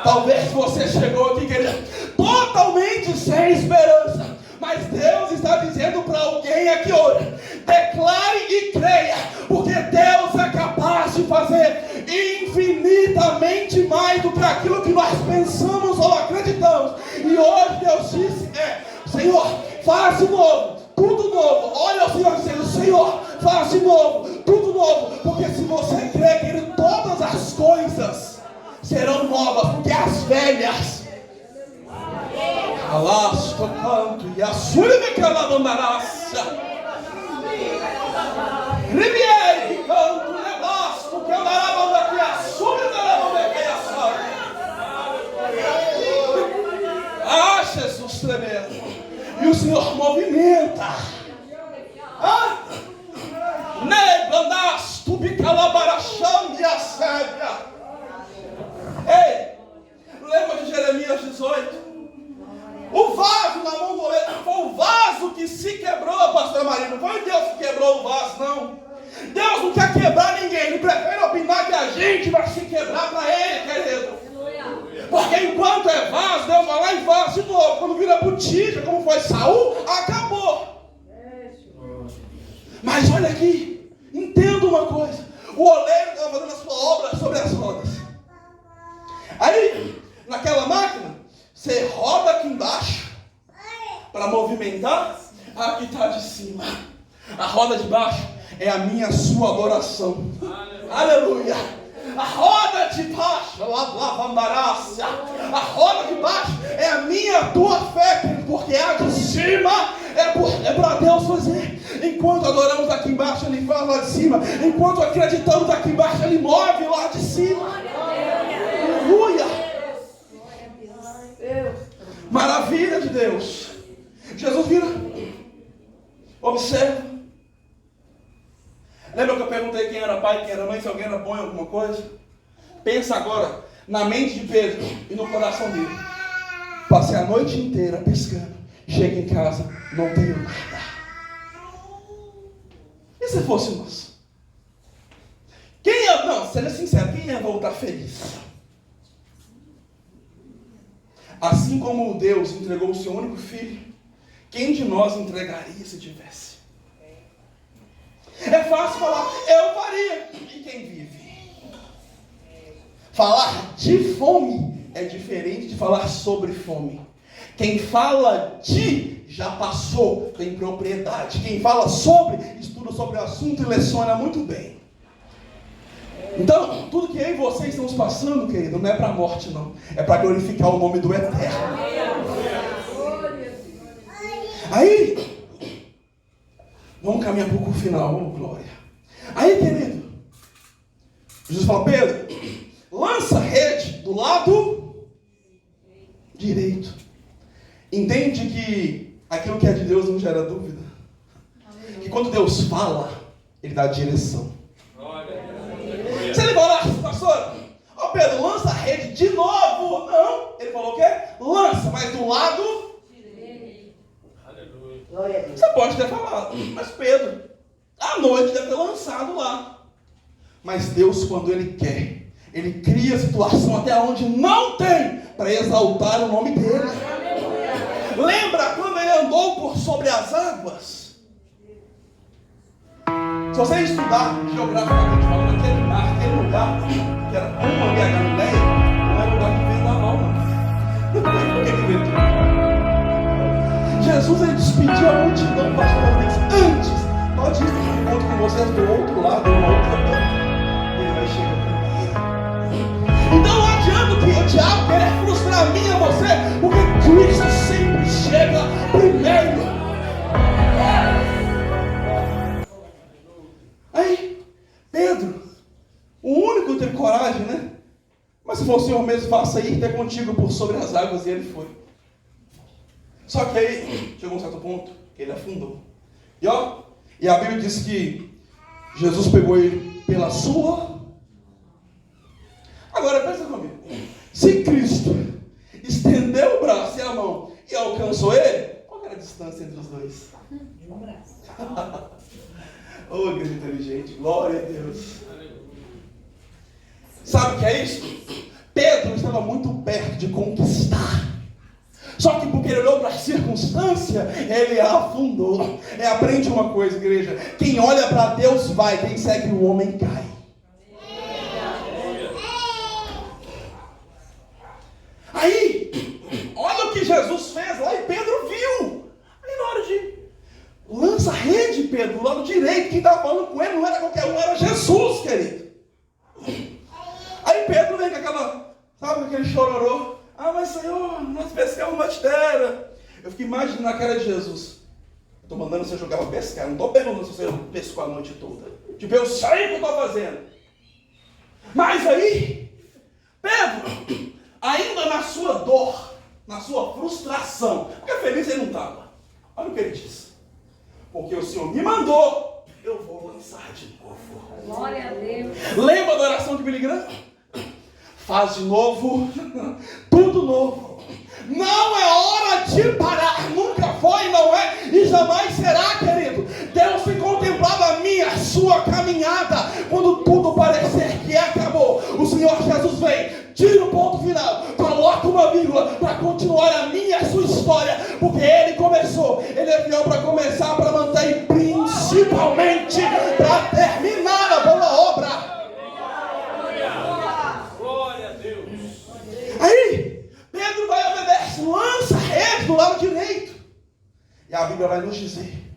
Talvez você chegou aqui, querido, totalmente sem esperança, mas Deus está dizendo para alguém aqui hoje: declare e creia, porque Deus é capaz de fazer infinitamente mais do que aquilo que nós pensamos ou acreditamos. E hoje Deus disse: Senhor, faz de novo, tudo novo. Olha o Senhor dizendo: Senhor, faz de novo, tudo novo. Porque se você crê, querido, todas as coisas serão novas, porque as velhas Alasto canto e a sua me calabandarácia. Riviere que canto, nebasto, que andará daqui a sua me Ah, Jesus tremendo. E o Senhor movimenta. Nebandasto, bicalabaracham e a sébia. Ei, lembra de Jeremias 18? O vaso na mão do oleiro foi o vaso que se quebrou, pastor Maria. Não foi Deus que quebrou o vaso, não. Deus não quer quebrar ninguém. Ele prefere opinar que a gente vai se quebrar para Ele, querido. Porque enquanto é vaso, Deus vai lá e faz de novo. Quando vira botija, como foi Saul, acabou. Mas olha aqui, entenda uma coisa. O oleiro estava fazendo a sua obra sobre as rodas. Aí, naquela máquina, você roda aqui embaixo para movimentar a que está de cima. A roda de baixo é a minha, a sua adoração. Aleluia. A roda de baixo, a roda de baixo é a minha, a tua fé, porque a de cima é para Deus fazer. Enquanto adoramos aqui embaixo, Ele faz lá de cima. Enquanto acreditamos aqui embaixo, Ele move lá de cima. Aleluia. Maravilha de Deus. Jesus vira, observa. Lembra que eu perguntei quem era pai, quem era mãe, se alguém era bom em alguma coisa? Pensa agora na mente de Pedro e no coração dele. Passei a noite inteira pescando. Chego em casa, não tenho nada. E se fosse nós? Quem ia, não, seja sincero, quem ia voltar feliz? Assim como Deus entregou o seu único filho, quem de nós entregaria se tivesse? É fácil falar, eu faria. E quem vive? Falar de fome é diferente de falar sobre fome. Quem fala de, já passou, tem propriedade. Quem fala sobre, estuda sobre o assunto e leciona muito bem. Então, tudo que eu e você estamos passando, querido, não é para a morte, não. É para glorificar o nome do Eterno. Aí, vamos caminhar para o final, glória. Aí, querido, Jesus fala, Pedro, lança a rede do lado direito. Entende que aquilo que é de Deus não gera dúvida? Que quando Deus fala, Ele dá direção. Se Ele falar, pastor, Pedro, lança a rede de novo. Não, Ele falou o quê? Lança, mas do lado direito. Você pode ter falado, mas Pedro, à noite deve ter lançado lá. Mas Deus, quando Ele quer, Ele cria a situação até onde não tem, para exaltar o nome dEle. Lembra quando Ele andou por sobre as águas? Se você estudar geograficamente falando, aquele mar, aquele lugar, que era como ali a Galileia, não era lugar de vendaval, não. Por que ventou? Jesus, Ele despediu a multidão, pastor Deus, antes. Pode ir, eu encontro com vocês do outro lado, do outro lado. Ele vai chegar primeiro. Então não adianta que o diabo querer frustrar a mim e a você, porque Cristo sempre chega primeiro. Aí, Pedro, o único que teve coragem, né? Mas se for o Senhor mesmo, faça ir até contigo por sobre as águas, e ele foi. Só que aí, chegou um certo ponto, que ele afundou. E a Bíblia diz que Jesus pegou ele pela sua. Agora, pensa comigo. Se Cristo estendeu o braço e a mão e alcançou ele, qual era a distância entre os dois? Um braço. Oh, igreja inteligente, glória a Deus. Sabe o que é isso? Pedro estava muito perto de conquistar. Só que porque ele olhou para a circunstância, ele afundou. Aprende uma coisa, igreja. Quem olha para Deus vai, quem segue o homem cai. Aí, olha o que Jesus fez lá e Pedro viu. Aí na hora de lança a rede, Pedro, do lado direito, quem estava falando com ele não era qualquer um, era Jesus, querido. Aí Pedro vem com aquela, sabe, aquele chororô. Ah, mas Senhor, nós pescamos uma terra. fico imaginando a cara de Jesus. Estou mandando você jogar para pescar, não estou perguntando se você pescou a noite toda. Tipo, eu sei o que eu estou fazendo. Mas aí, Pedro, ainda na sua dor, na sua frustração, porque feliz ele não estava. Olha o que ele disse. Porque o Senhor me mandou, eu vou lançar de novo. Glória a Deus. Lembra da oração de Billy Graham? Faz de novo, tudo novo. Não é hora de parar, nunca foi, não é e jamais será, querido. Deus tem contemplado a minha, a sua caminhada. Quando tudo parecer que acabou, o Senhor Jesus vem, tira o ponto final, coloca uma vírgula para continuar a minha e a sua história, porque Ele começou, Ele é fiel para começar, para manter e principalmente para terminar a boa obra. Aí, Pedro vai obedecer, lança a rede do lado direito. E a Bíblia vai nos dizer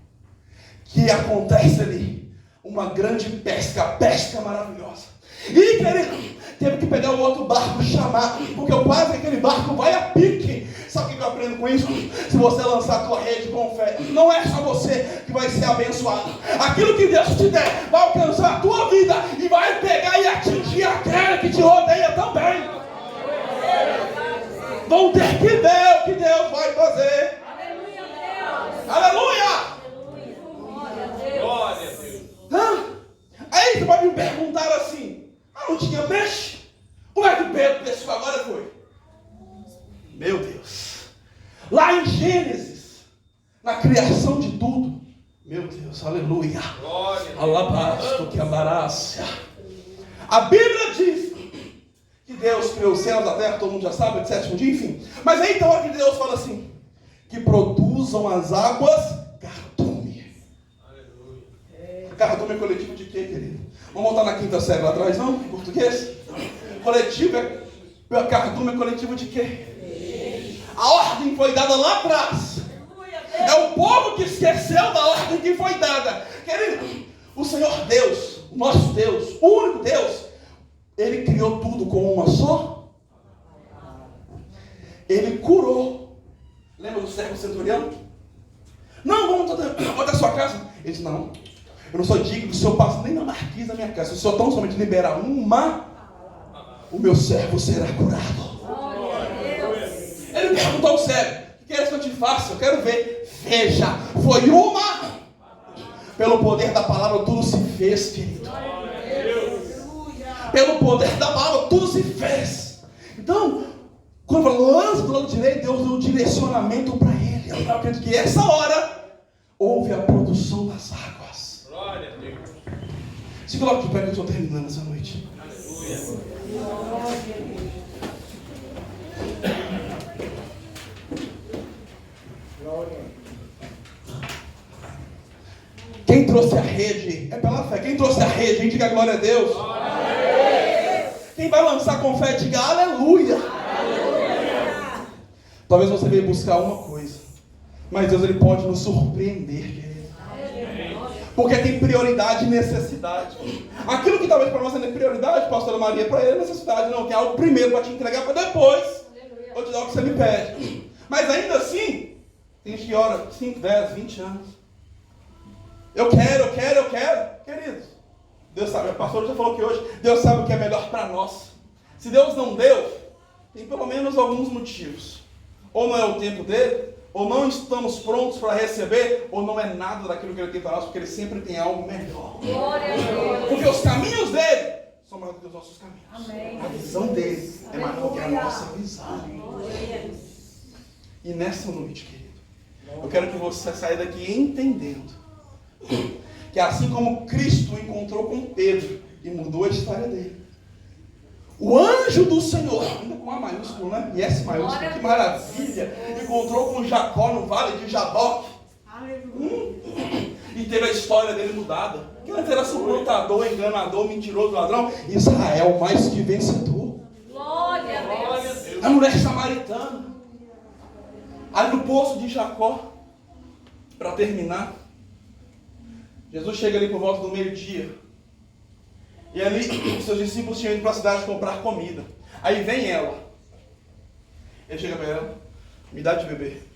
que acontece ali uma grande pesca maravilhosa. E, querido, teve que pegar um outro barco, chamar, porque o quase aquele barco vai a pique. Sabe o que eu aprendo com isso? Se você lançar a tua rede com fé, não é só você que vai ser abençoado. Aquilo que Deus te der vai alcançar a tua vida e vai pegar e atingir aquele que te rodeia também. Vão ter que ver o que Deus vai fazer. Aleluia, Deus. Aleluia! Glória a Deus. Glória a Deus. Aí você pode me perguntar assim, não tinha peixe? Como é que Pedro pescou agora foi? Meu Deus. Lá em Gênesis, na criação de tudo, meu Deus, aleluia. Alabasto que abarácia. A Bíblia diz que Deus criou os céus, a terra, todo mundo já sabe, de sétimo dia, enfim. Mas aí então a que Deus fala assim, que produzam as águas cardume. Cardume é coletivo de quê, querido? Vamos voltar na quinta série lá atrás, não? Em português? Coletivo cardume é coletivo de quê? A ordem foi dada lá atrás. É o povo que esqueceu da ordem que foi dada. Querido, o Senhor Deus, o nosso Deus, o único Deus, Ele criou tudo com uma só. Ele curou. Lembra do servo centurião? Não, vamos até a sua casa. Ele disse, não, eu não sou digno do Senhor passe nem na marquise da minha casa. Se o Senhor tão somente liberar uma, o meu servo será curado. Ele perguntou ao servo, o que queres que eu te faça? Eu quero ver. Veja, foi uma. Pelo poder da palavra tudo se fez, querido. Pelo poder da palavra tudo se fez. Então, quando falou, lança do lado direito, Deus deu um direcionamento para ele. Eu acredito que essa hora houve a produção das águas. Glória a Deus. Se coloque de pé que eu estou terminando essa noite. Aleluia. Quem trouxe a rede é pela fé. Quem trouxe a rede, diga glória a Deus. Quem vai lançar com fé, diga aleluia. Talvez você veja buscar uma coisa, mas Deus ele pode nos surpreender, querido. Porque tem prioridade e necessidade. Aquilo que talvez para nós é prioridade, pastora Maria, para ele é necessidade. Não, tem algo primeiro para te entregar, para depois eu te dar o que você me pede. Mas ainda assim, tem gente que ora 5, 10, 20 anos. Eu quero. Queridos, Deus sabe, o pastor já falou que hoje, Deus sabe o que é melhor para nós. Se Deus não deu, tem pelo menos alguns motivos. Ou não é o tempo dele, ou não estamos prontos para receber, ou não é nada daquilo que ele tem para nós, porque ele sempre tem algo melhor. Glória a Deus. Porque os caminhos dele são maiores do que os nossos caminhos. Amém. A visão dele é maior que a nossa visão. E nessa noite, querido, eu quero que você saia daqui entendendo que assim como Cristo encontrou com Pedro e mudou a história dele, o anjo do Senhor, ainda com A maiúsculo, né? E S maiúsculo, que maravilha, encontrou com Jacó no vale de Jaboque. E teve a história dele mudada. Que antes era suplantador, enganador, mentiroso, ladrão. Israel mais que vencedor. Glória a Deus. A mulher samaritana, ali no poço de Jacó. Para terminar, Jesus chega ali por volta do meio-dia. E ali, os seus discípulos tinham ido para a cidade comprar comida. Aí vem ela. Ele chega para ela, me dá de beber.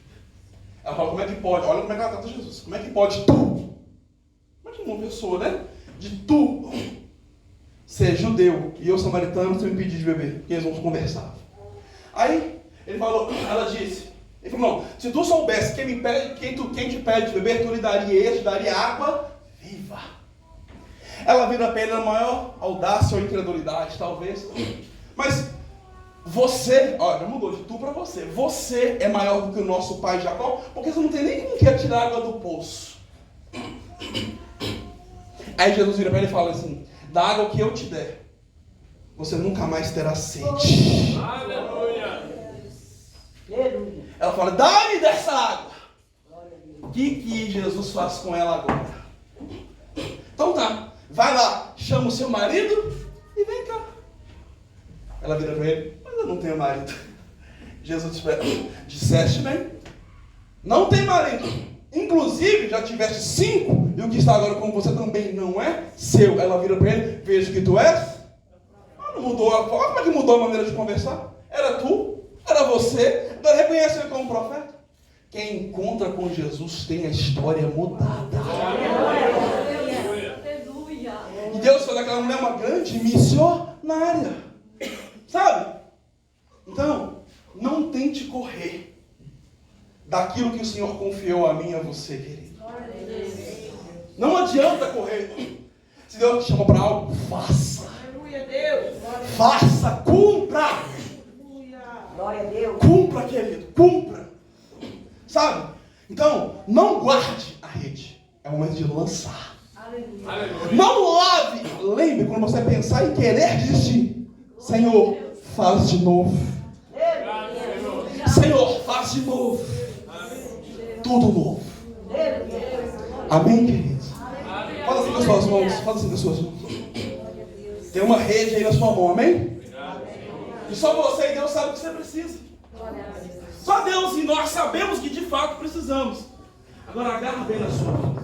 Ela fala, como é que pode? Olha como é que ela trata Jesus. Como é que pode tu? Como é que uma pessoa, né? De tu ser judeu e eu samaritano, você me pedir de beber. Porque eles vão conversar. Aí, ela disse, ele falou, não, se tu soubesse quem te pede de beber, tu lhe daria água viva. Ela vira para ele na maior audácia ou incredulidade, talvez. Mas você, olha, mudou de tu para você. Você é maior do que o nosso pai Jacó, porque você não tem nem como quer tirar água do poço. Aí Jesus vira para ele e fala assim, da água que eu te der, você nunca mais terá sede. Aleluia. Ela fala, dá-me dessa água. O que Jesus faz com ela agora? Então tá, vai lá, chama o seu marido e vem cá. Ela vira para ele, mas eu não tenho marido. Jesus disseste bem, não tem marido. Inclusive, já tiveste 5, e o que está agora com você também não é seu. Ela vira para ele, vejo que tu és. Não mudou, como é que mudou a maneira de conversar? Era tu, era você, agora reconhece ele como profeta. Quem encontra com Jesus tem a história mudada. Aleluia. E Deus faz daquela mulher uma grande missionária. Sabe? Então, não tente correr daquilo que o Senhor confiou a mim e a você, querido. Não adianta correr. Se Deus te chama para algo, faça. Faça, cumpra. Glória a Deus. Cumpra, querido, cumpra. Sabe? Então, não guarde a rede. É o momento de lançar. Aleluia. Não lave. Lembre, quando você pensar em querer desistir, Senhor, faz de novo. Senhor, faz de novo. Tudo novo. Amém, queridos? Fala assim com as suas mãos. Fala assim com as suas mãos. Tem uma rede aí na sua mão, amém? E só você e Deus sabe o que você precisa. Só Deus e nós sabemos que de fato precisamos. Agora agarra bem na sua mão.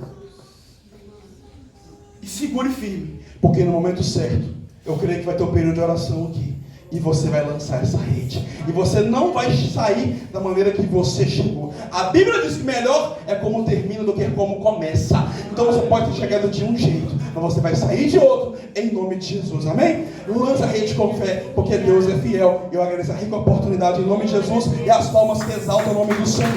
E segure firme. Porque no momento certo, eu creio que vai ter um período de oração aqui. E você vai lançar essa rede. E você não vai sair da maneira que você chegou. A Bíblia diz que melhor é como termina do que como começa. Então você pode ter chegado de um jeito, mas você vai sair de outro, em nome de Jesus, amém? Lança a rede com fé, porque Deus é fiel. Eu agradeço a rica oportunidade em nome de Jesus e as palmas que exaltam o nome do Senhor.